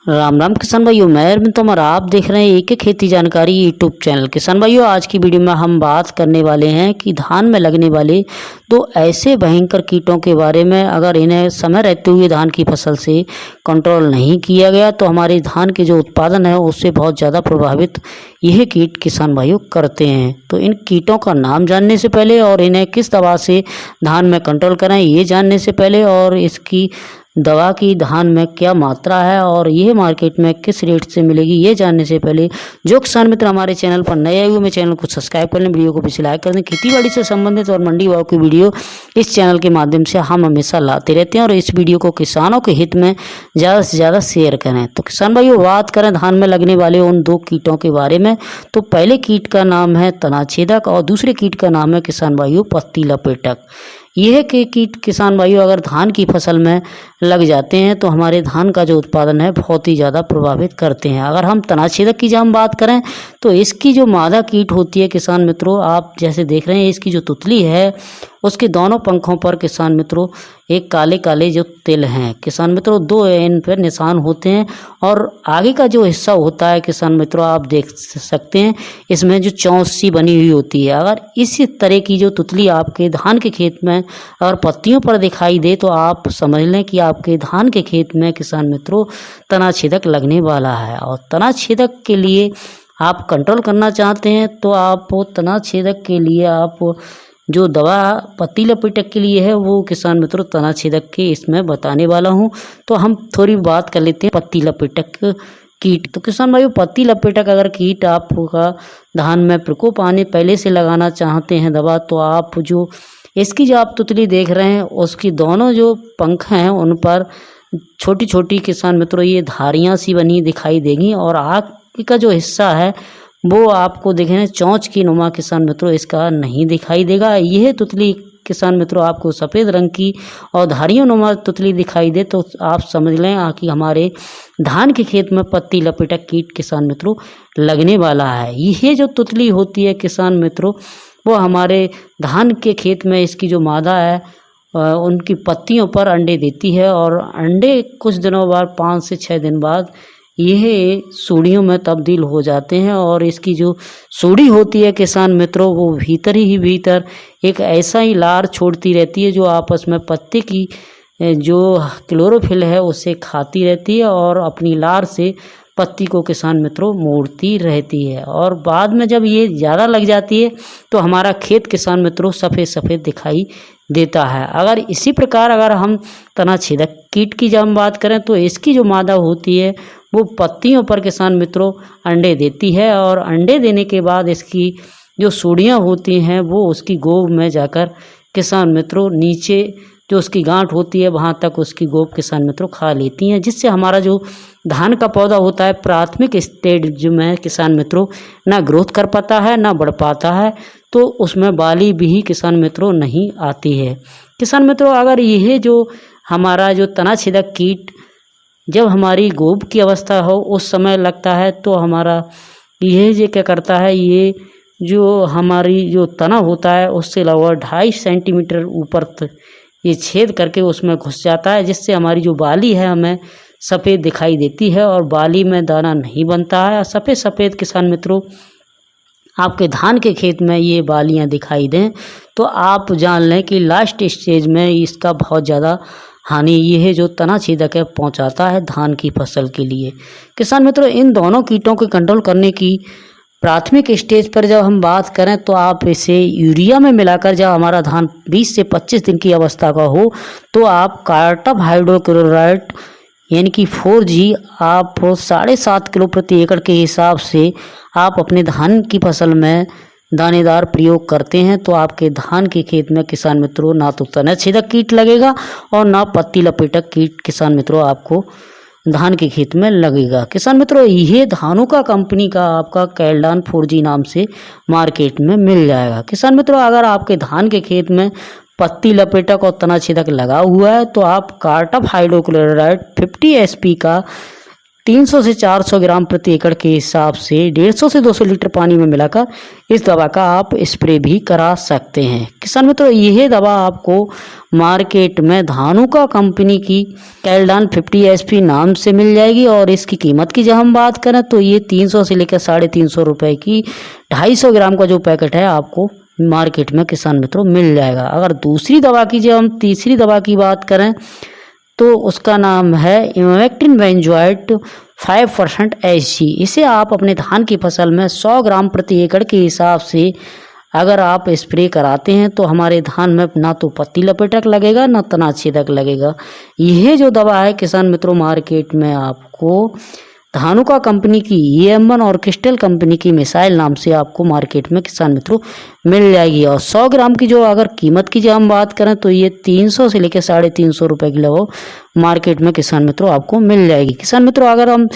राम राम किसान भाइयों, मैं अरविंद तोमर। आप देख रहे हैं एक खेती जानकारी यूट्यूब चैनल। किसान भाइयों, आज की वीडियो में हम बात करने वाले हैं कि धान में लगने वाले दो ऐसे भयंकर कीटों के बारे में। अगर इन्हें समय रहते हुए धान की फसल से कंट्रोल नहीं किया गया तो हमारे धान के जो उत्पादन है उससे बहुत ज़्यादा प्रभावित यह कीट किसान भाइयों करते हैं। तो इन कीटों का नाम जानने से पहले और इन्हें किस दवा से धान में कंट्रोल करें ये जानने से पहले, और इसकी दवा की धान में क्या मात्रा है और यह मार्केट में किस रेट से मिलेगी ये जानने से पहले, जो किसान मित्र हमारे चैनल पर नए आए हुए मैं चैनल को सब्सक्राइब कर लें, वीडियो को भी लाइक कर दें। खेतीबाड़ी से संबंधित और मंडी भाव की वीडियो इस चैनल के माध्यम से हम हमेशा लाते रहते हैं और इस वीडियो को किसानों के हित में ज़्यादा से ज़्यादा शेयर करें। तो किसान भाइयों, बात करें धान में लगने वाले उन दो कीटों के बारे में, तो पहले कीट का नाम है तनाछेदक और दूसरे कीट का नाम है किसान भाइयों पत्ती लपेटक। यह कीट किसान भाइयों अगर धान की फसल में लग जाते हैं तो हमारे धान का जो उत्पादन है बहुत ही ज़्यादा प्रभावित करते हैं। अगर हम तनाछेदक की जब हम बात करें तो इसकी जो मादा कीट होती है किसान मित्रों, आप जैसे देख रहे हैं इसकी जो तुतली है उसके दोनों पंखों पर किसान मित्रों एक काले काले जो तिल हैं किसान मित्रों, दो इन पर निशान होते हैं और आगे का जो हिस्सा होता है किसान मित्रों आप देख सकते हैं इसमें जो चौंस सी बनी हुई होती है। अगर इसी तरह की जो तुतली आपके धान के खेत में अगर पत्तियों पर दिखाई दे तो आप समझ लें कि आपके धान के खेत में किसान मित्रों तनाछेदक लगने वाला है। और तनाछेदक के लिए आप कंट्रोल करना चाहते हैं तो आप तनाछेदक के लिए आप जो दवा पत्ती लपेटक के लिए है वो किसान मित्रों तनाछेदक के इसमें बताने वाला हूं। तो हम थोड़ी बात कर लेते हैं पत्ती लपेटक कीट। तो किसान भाइयों, पत्ती लपेटक अगर कीट आपका धान में प्रकोप आने पहले से लगाना चाहते हैं दवा, तो आप जो इसकी जो आप तुतली देख रहे हैं उसकी दोनों जो पंख हैं उन पर छोटी छोटी किसान मित्रों ये धारियाँ सी बनी दिखाई देंगी और आगे का जो हिस्सा है वो आपको देखें चोंच की नुमा किसान मित्रों इसका नहीं दिखाई देगा। यह तुतली किसान मित्रों आपको सफ़ेद रंग की और धारियों नुमा तुतली दिखाई दे तो आप समझ लें कि हमारे धान के खेत में पत्ती लपेटक कीट किसान मित्रों लगने वाला है। यह जो तुतली होती है किसान मित्रों वो हमारे धान के खेत में इसकी जो मादा है उनकी पत्तियों पर अंडे देती है और अंडे कुछ दिनों बाद 5 से 6 दिन बाद यह सूढ़ियों में तब्दील हो जाते हैं और इसकी जो सूढ़ी होती है किसान मित्रों वो भीतर ही भीतर एक ऐसा ही लार छोड़ती रहती है जो आपस में पत्ते की जो क्लोरोफिल है उसे खाती रहती है और अपनी लार से पत्ती को किसान मित्रों मोड़ती रहती है। और बाद में जब ये ज़्यादा लग जाती है तो हमारा खेत किसान मित्रों सफ़ेद सफ़ेद दिखाई देता है। अगर इसी प्रकार अगर हम तनाछेदक कीट की जब हम बात करें तो इसकी जो मादा होती है वो पत्तियों पर किसान मित्रों अंडे देती है और अंडे देने के बाद इसकी जो सूढ़ियाँ होती हैं वो उसकी गोब में जाकर किसान मित्रों नीचे जो उसकी गांठ होती है वहाँ तक उसकी गोब किसान मित्रों खा लेती हैं, जिससे हमारा जो धान का पौधा होता है प्राथमिक स्टेज में किसान मित्रों ना ग्रोथ कर पाता है ना बढ़ पाता है, तो उसमें बाली भी किसान मित्रों नहीं आती है। किसान मित्रों, अगर यह जो हमारा जो तनाछेदक कीट जब हमारी गोब की अवस्था हो उस समय लगता है तो हमारा यह जो क्या करता है, ये जो हमारी जो तना होता है उससे लगभग 2.5 सेंटीमीटर ऊपर ये छेद करके उसमें घुस जाता है, जिससे हमारी जो बाली है हमें सफ़ेद दिखाई देती है और बाली में दाना नहीं बनता है। सफ़ेद सफ़ेद किसान मित्रों आपके धान के खेत में ये बालियां दिखाई दें तो आप जान लें कि लास्ट स्टेज में इसका बहुत ज़्यादा हानि यह जो तनाछेदक है पहुंचाता है धान की फसल के लिए। किसान मित्रों, इन दोनों कीटों को कंट्रोल करने की प्राथमिक स्टेज पर जब हम बात करें तो आप इसे यूरिया में मिलाकर जब हमारा धान 20 से 25 दिन की अवस्था का हो तो आप कार्टाप हाइड्रोक्लोराइड यानी कि 4G आप 7.5 किलो प्रति एकड़ के हिसाब से आप अपने धान की फसल में दानेदार प्रयोग करते हैं तो आपके धान के खेत में किसान मित्रों ना तो तनाछेदक कीट लगेगा और ना पत्ती लपेटक कीट किसान मित्रों आपको धान के खेत में लगेगा। किसान मित्रों, यह धानों का कंपनी का आपका कैल्डान 4G नाम से मार्केट में मिल जाएगा। किसान मित्रों, अगर आपके धान के खेत में पत्ती लपेटक और तनाछेदक लगा हुआ है तो आप कार्टाप हाइड्रोक्लोराइड 50 SP का 300 से 400 ग्राम प्रति एकड़ के हिसाब से 150 से 200 लीटर पानी में मिलाकर इस दवा का आप स्प्रे भी करा सकते हैं। किसान मित्रों, यह दवा आपको मार्केट में धानुका कंपनी की कैल्डान 50 SP नाम से मिल जाएगी और इसकी कीमत की जब हम बात करें तो ये 300 से लेकर 350 रुपये की 250 ग्राम का जो पैकेट है आपको मार्केट में किसान मित्रों मिल जाएगा। अगर दूसरी दवा की जब हम तीसरी दवा की बात करें तो उसका नाम है इमेक्ट्रिन बेंजोएट 5% SG। इसे आप अपने धान की फसल में 100 ग्राम प्रति एकड़ के हिसाब से अगर आप स्प्रे कराते हैं तो हमारे धान में ना तो पत्ती लपेटक लगेगा ना तना छेदक लगेगा। यह जो दवा है किसान मित्रों मार्केट में आपको धानुका कंपनी की EM1 और क्रिस्टल कंपनी की मिसाइल नाम से आपको मार्केट में किसान मित्रों मिल जाएगी। और 100 ग्राम की जो अगर कीमत की जब हम बात करें तो ये 300 से लेकर 350 रुपये किलो मार्केट में किसान मित्रों आपको मिल जाएगी। किसान मित्रों, अगर हम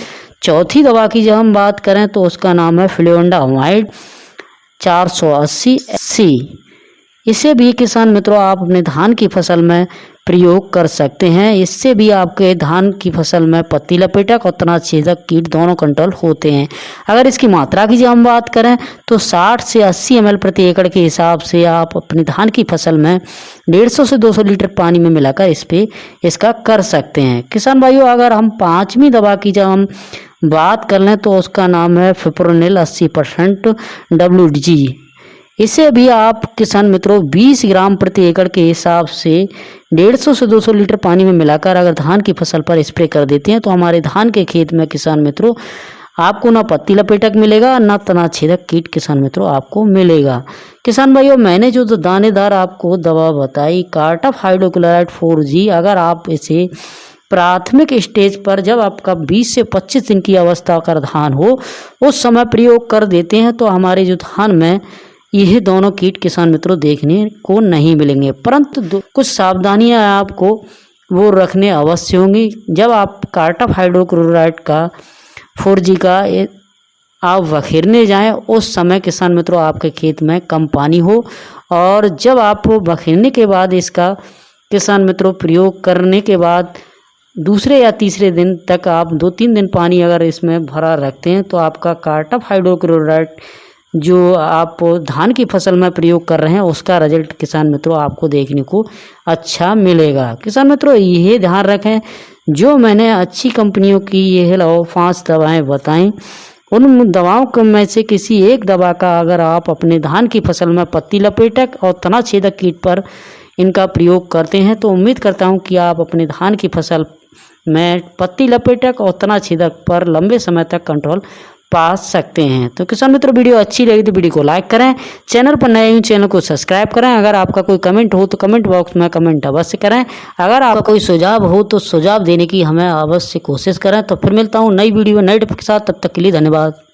चौथी दवा की जब हम बात करें तो उसका नाम है फ्लोरिडामाइड 480 SC। इसे भी किसान मित्रों आप अपने धान की फसल में प्रयोग कर सकते हैं। इससे भी आपके धान की फसल में पत्ती लपेटक और तना छेदक कीट दोनों कंट्रोल होते हैं। अगर इसकी मात्रा की जब हम बात करें तो 60 से 80 ml प्रति एकड़ के हिसाब से आप अपनी धान की फसल में 150 से 200 लीटर पानी में मिलाकर स्प्रे इसका कर सकते हैं। किसान भाइयों, अगर हम पांचवी दवा की जब हम बात कर लें तो उसका नाम है फिप्रोनिल 80% WG। इसे भी आप किसान मित्रों 20 ग्राम प्रति एकड़ के हिसाब से 150 से 200 लीटर पानी में मिलाकर अगर धान की फसल पर स्प्रे कर देते हैं तो हमारे धान के खेत में किसान मित्रों आपको ना पत्ती लपेटक मिलेगा ना तना छेदक कीट किसान मित्रों आपको मिलेगा। किसान भाइयों, मैंने जो दानेदार आपको दवा बताई कार्टफ हाइड्रोक्लोराइड 4G, अगर आप इसे प्राथमिक स्टेज पर जब आपका 20 से 25 दिन की अवस्था का धान हो उस समय प्रयोग कर देते हैं तो हमारे जो धान में यह दोनों कीट किसान मित्रों देखने को नहीं मिलेंगे। परंतु कुछ सावधानियां आपको वो रखने अवश्य होंगी। जब आप कार्टफ हाइड्रोक्लोराइड का 4G का आप बखेरने जाएं उस समय किसान मित्रों आपके खेत में कम पानी हो, और जब आप बखेरने के बाद इसका किसान मित्रों प्रयोग करने के बाद दूसरे या तीसरे दिन तक आप 2-3 दिन पानी अगर इसमें भरा रखते हैं तो आपका कार्टफ हाइड्रोक्लोराइड जो आप धान की फसल में प्रयोग कर रहे हैं उसका रिजल्ट किसान मित्रों आपको देखने को अच्छा मिलेगा। किसान मित्रों, यह ध्यान रखें जो मैंने अच्छी कंपनियों की यह 5 दवाएं बताएं उन दवाओं में से किसी एक दवा का अगर आप अपने धान की फसल में पत्ती लपेटक और तना छेदक कीट पर इनका प्रयोग करते हैं तो उम्मीद करता हूं कि आप अपने धान की फसल में पत्ती लपेटक और तना छेदक पर लंबे समय तक कंट्रोल पा सकते हैं। तो किसान मित्रों, वीडियो अच्छी लगी तो वीडियो को लाइक करें, चैनल पर नए हैं चैनल को सब्सक्राइब करें। अगर आपका कोई कमेंट हो तो कमेंट बॉक्स में कमेंट अवश्य करें। अगर आपका कोई सुझाव हो तो सुझाव देने की हमें अवश्य कोशिश करें। तो फिर मिलता हूं नई वीडियो नए टिप के साथ, तब तक के लिए धन्यवाद।